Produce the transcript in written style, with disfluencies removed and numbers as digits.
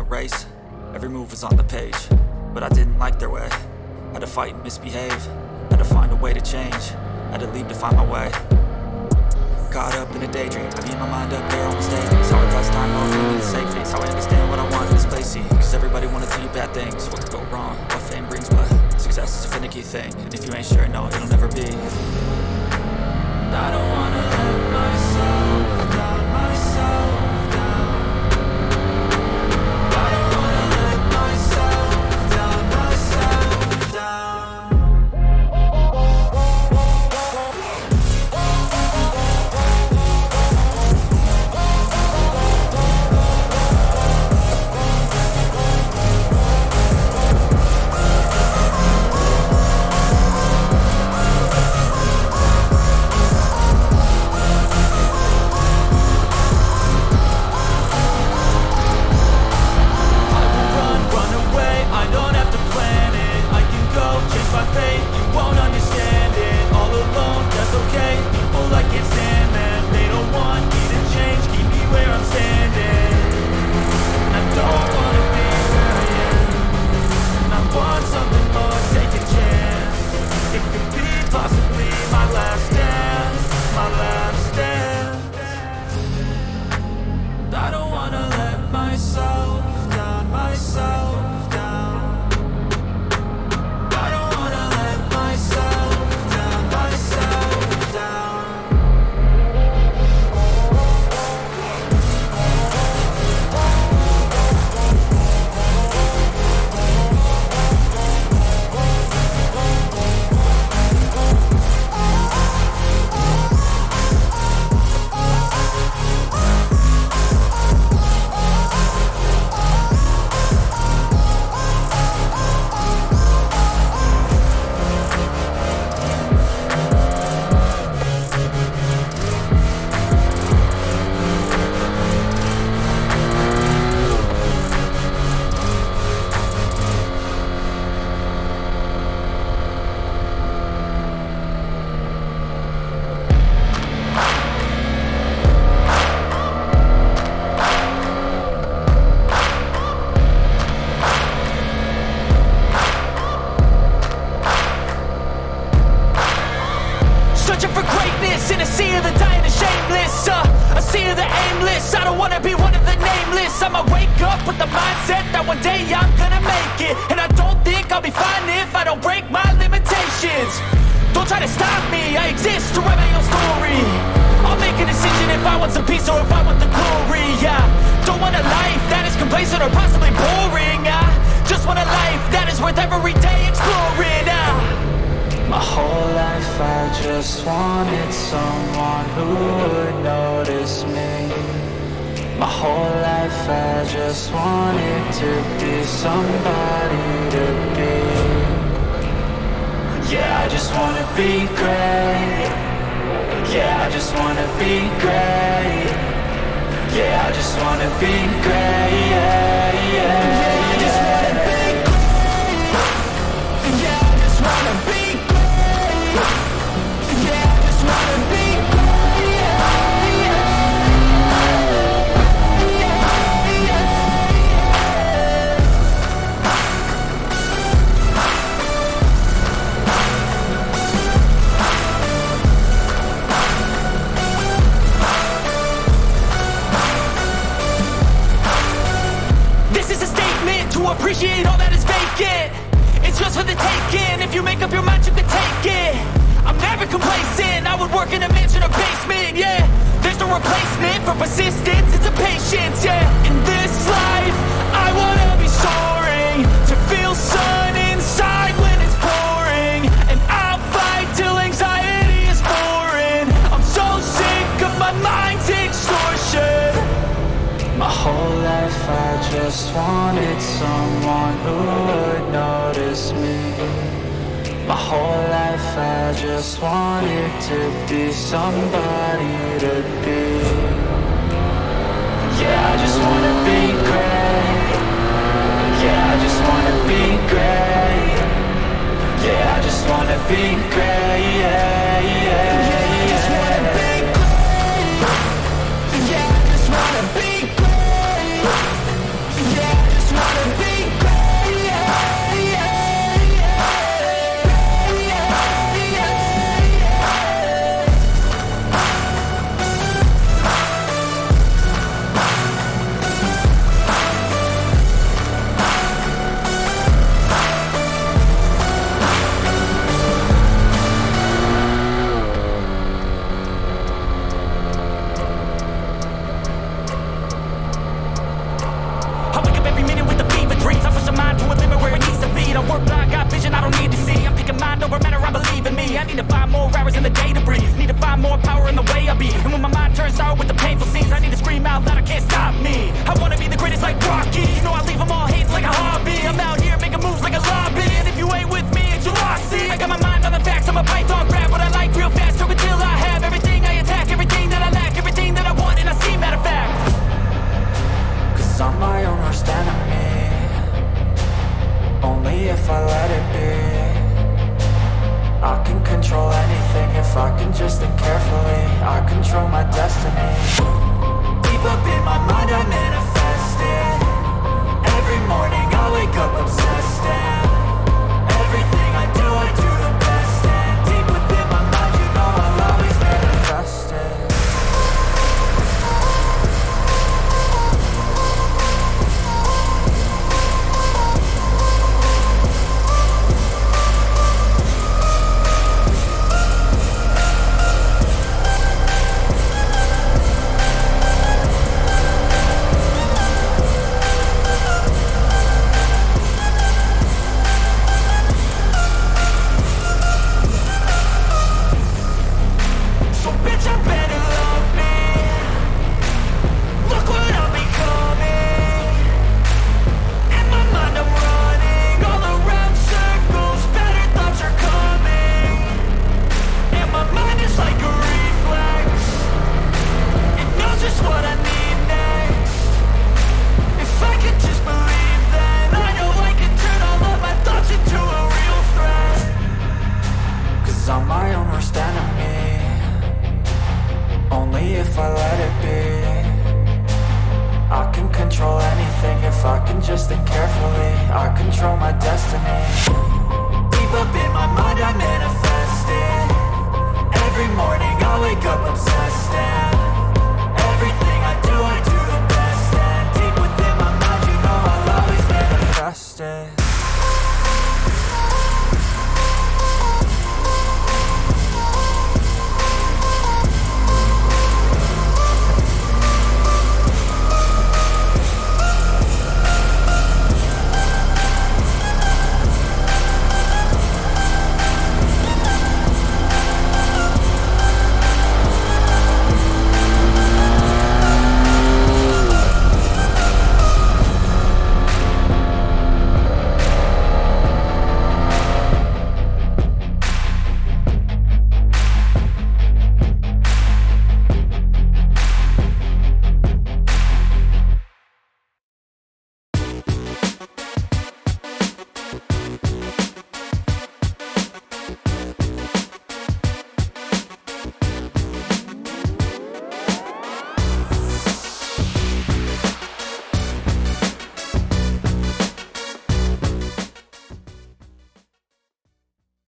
race. Every move was on the page, but I didn't like their way. Had to fight and misbehave, had to find a way to change, had to leave to find my way. Caught up in a daydream, I need my mind up there on the stage. It's how I touch time, all in the safety. It's how I understand what I want in this place. See, cause everybody wanna tell you bad things, what could go wrong, what fame brings, but success is a finicky thing, and if you ain't sure, no, it'll never be. I don't wanna let myself down, myself down. I don't wanna let myself down, myself down. Searching for greatness in a sea of the dying and shameless, a sea of the aimless. I don't wanna be one of the nameless. I'ma wake up with the mindset that one day I'm gonna make it, and I don't think I'll be fine if I don't break my limitations. Don't try to stop me, I exist to write my own story. I'll make a decision if I want some peace or if I want the glory. Yeah, don't want a life that is complacent or possibly boring. I just want a life that is worth every day exploring. My whole life I just wanted someone who would notice me. My whole life I just wanted to be somebody to be. Yeah, I just wanna be great. Yeah, I just wanna be great. Yeah, I just wanna be great. Yeah, yeah, yeah, I just wanna be great. Yeah, I just wanna be appreciate all that is vacant. It's just for the taking. If you make up your mind, you can take it. I'm never complacent. I would work in a mansion or basement, yeah. There's no replacement for persistence, it's a patience, yeah. In this life, I wanna be soaring, to feel sun inside when it's pouring, and I'll fight till anxiety is foreign. I'm so sick of my mind's extortion. My whole life I just wanted someone who would notice me. My whole life I just wanted to be somebody to be. Yeah, I just wanna be great. Yeah, I just wanna be great. Yeah, I just wanna be great. Yeah, yeah, yeah, I just wanna be great. Yeah, I just wanna be great. Yeah, I just I need to find more hours in the day to breathe. Need to find more power in the way I be. And when my mind turns sour with the painful scenes, I need to scream out loud, I can't stop me. I wanna be the greatest like Rocky. You know I leave them all hating like a hobby. I'm out here making moves like a lobby. And if you ain't with me, it's your loss. See, I got my mind on the facts, I'm a python, grab what I like real fast. Took until I have everything, I attack everything that I lack, everything that I want, and I see matter of fact. Cause I'm my own worst enemy. Only if I let it be. I can control anything if I can just think carefully. I control my destiny. Deep up in my mind I manifest it. Every morning I wake up obsessed, and everything I do the best. And deep within my mind, you know I'll always manifest it. I'm my own worst enemy. Only if I let it be. I can control anything if I can just think carefully. I control my destiny.